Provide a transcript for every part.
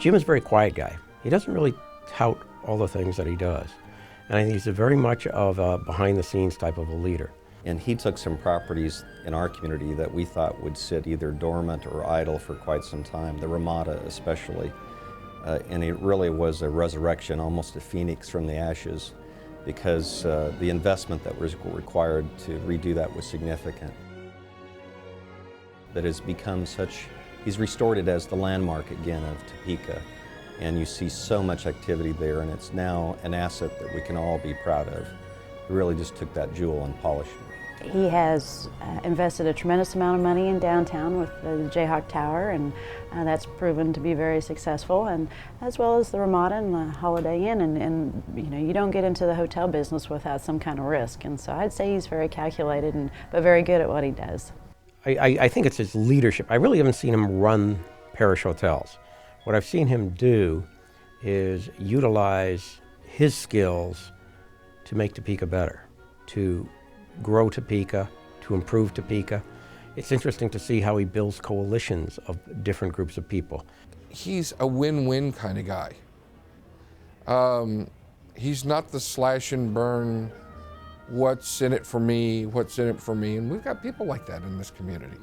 Jim is a very quiet guy. He doesn't really tout all the things that he does. And I think he's very much of a behind-the-scenes type of a leader. And he took some properties in our community that we thought would sit either dormant or idle for quite some time, the Ramada especially. And it really was a resurrection, almost a phoenix from the ashes, because the investment that was required to redo that was significant. That has become such, he's restored it as the landmark again of Topeka. And you see so much activity there, and it's now an asset that we can all be proud of. He really just took that jewel and polished it. He has invested a tremendous amount of money in downtown with the Jayhawk Tower, and that's proven to be very successful, and as well as the Ramada and the Holiday Inn, and you know, you don't get into the hotel business without some kind of risk, and so I'd say he's very calculated but very good at what he does. I think it's his leadership. I really haven't seen him run Parrish hotels. What I've seen him do is utilize his skills to make Topeka better, to grow Topeka, to improve Topeka. It's interesting to see how he builds coalitions of different groups of people. He's a win-win kind of guy. He's not the slash and burn, what's in it for me, what's in it for me, and we've got people like that in this community.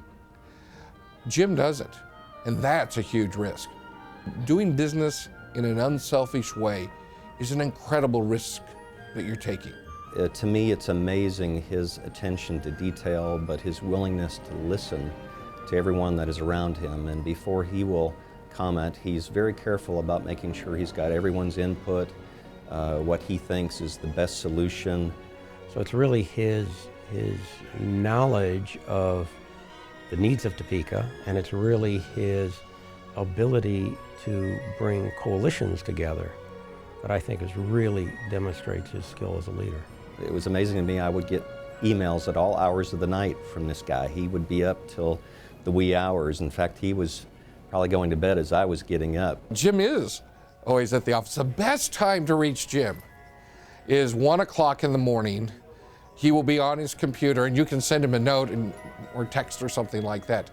Jim doesn't, and that's a huge risk. Doing business in an unselfish way is an incredible risk that you're taking. To me, it's amazing his attention to detail, but his willingness to listen to everyone that is around him. And before he will comment, he's very careful about making sure he's got everyone's input, what he thinks is the best solution. So it's really his knowledge of the needs of Topeka, and it's really his ability to bring coalitions together that I think really demonstrates his skill as a leader. It was amazing to me. I would get emails at all hours of the night from this guy. He would be up till the wee hours. In fact, he was probably going to bed as I was getting up. Jim is always at the office. The best time to reach Jim is 1 o'clock in the morning. He will be on his computer, and you can send him a note or text or something like that.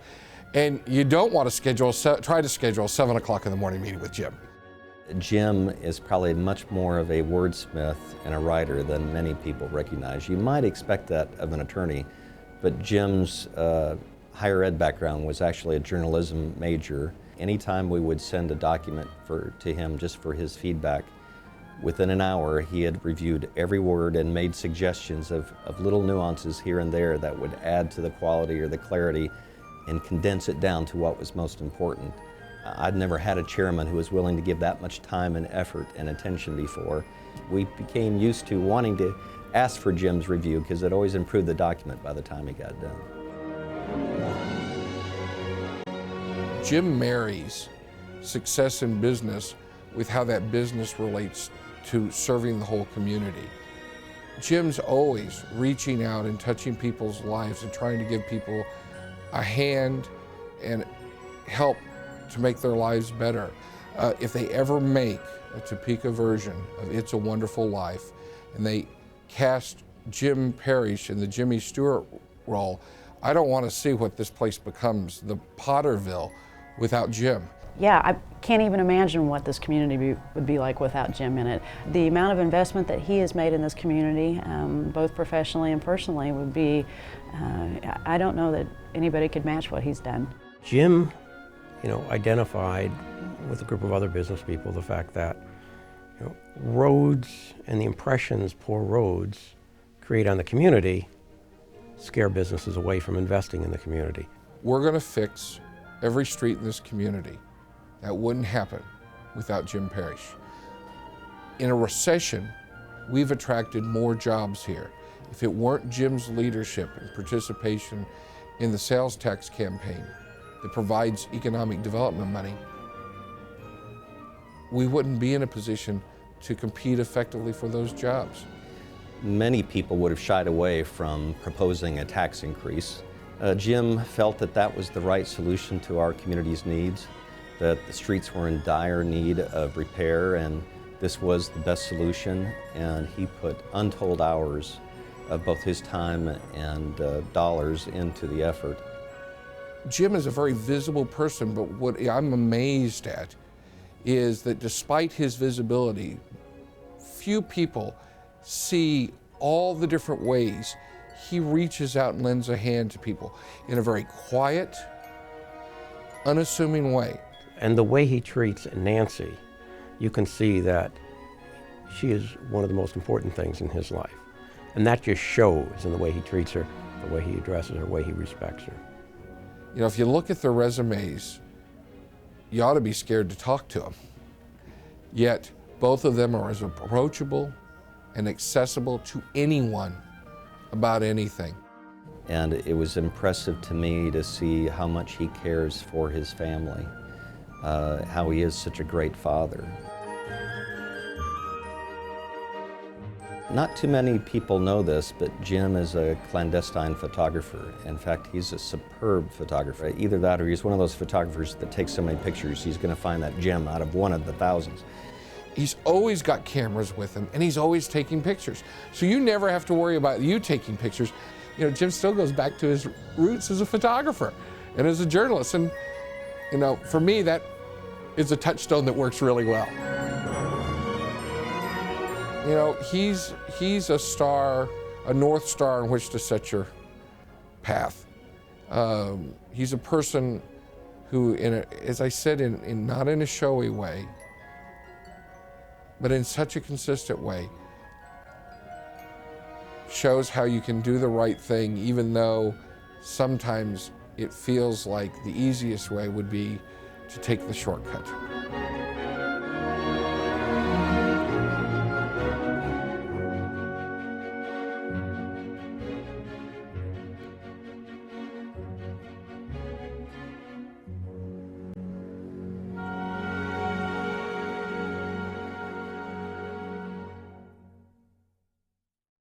And you don't want to try to schedule a 7 o'clock in the morning meeting with Jim. Jim is probably much more of a wordsmith and a writer than many people recognize. You might expect that of an attorney, but Jim's higher ed background was actually a journalism major. Anytime we would send a document to him just for his feedback, within an hour he had reviewed every word and made suggestions of little nuances here and there that would add to the quality or the clarity and condense it down to what was most important. I'd never had a chairman who was willing to give that much time and effort and attention before. We became used to wanting to ask for Jim's review because it always improved the document by the time he got done. Jim marries success in business with how that business relates to serving the whole community. Jim's always reaching out and touching people's lives and trying to give people a hand and help to make their lives better. If they ever make a Topeka version of It's a Wonderful Life and they cast Jim Parrish in the Jimmy Stewart role, I don't want to see what this place becomes, the Potterville, without Jim. Yeah, I can't even imagine what this community would be like without Jim in it. The amount of investment that he has made in this community, both professionally and personally, would be, I don't know that anybody could match what he's done. Jim, identified with a group of other business people the fact that roads and the impressions poor roads create on the community scare businesses away from investing in the community. We're going to fix every street in this community. That wouldn't happen without Jim Parrish. In a recession, we've attracted more jobs here. If it weren't Jim's leadership and participation in the sales tax campaign that provides economic development money, we wouldn't be in a position to compete effectively for those jobs. Many people would have shied away from proposing a tax increase. Jim felt that that was the right solution to our community's needs, that the streets were in dire need of repair, and this was the best solution, and he put untold hours of both his time and dollars into the effort. Jim is a very visible person, but what I'm amazed at is that despite his visibility, few people see all the different ways he reaches out and lends a hand to people in a very quiet, unassuming way. And the way he treats Nancy, you can see that she is one of the most important things in his life. And that just shows in the way he treats her, the way he addresses her, the way he respects her. You know, if you look at their resumes, you ought to be scared to talk to them. Yet, both of them are as approachable and accessible to anyone about anything. And it was impressive to me to see how much he cares for his family, how he is such a great father. Not too many people know this, but Jim is a clandestine photographer. In fact, he's a superb photographer. Either that or he's one of those photographers that takes so many pictures, he's going to find that gem out of one of the thousands. He's always got cameras with him, and he's always taking pictures. So you never have to worry about you taking pictures. You know, Jim still goes back to his roots as a photographer and as a journalist. And, you know, for me, that is a touchstone that works really well. You know, he's a star, a North Star in which to set your path. He's a person who, as I said, not in a showy way, but in such a consistent way, shows how you can do the right thing, even though sometimes it feels like the easiest way would be to take the shortcut.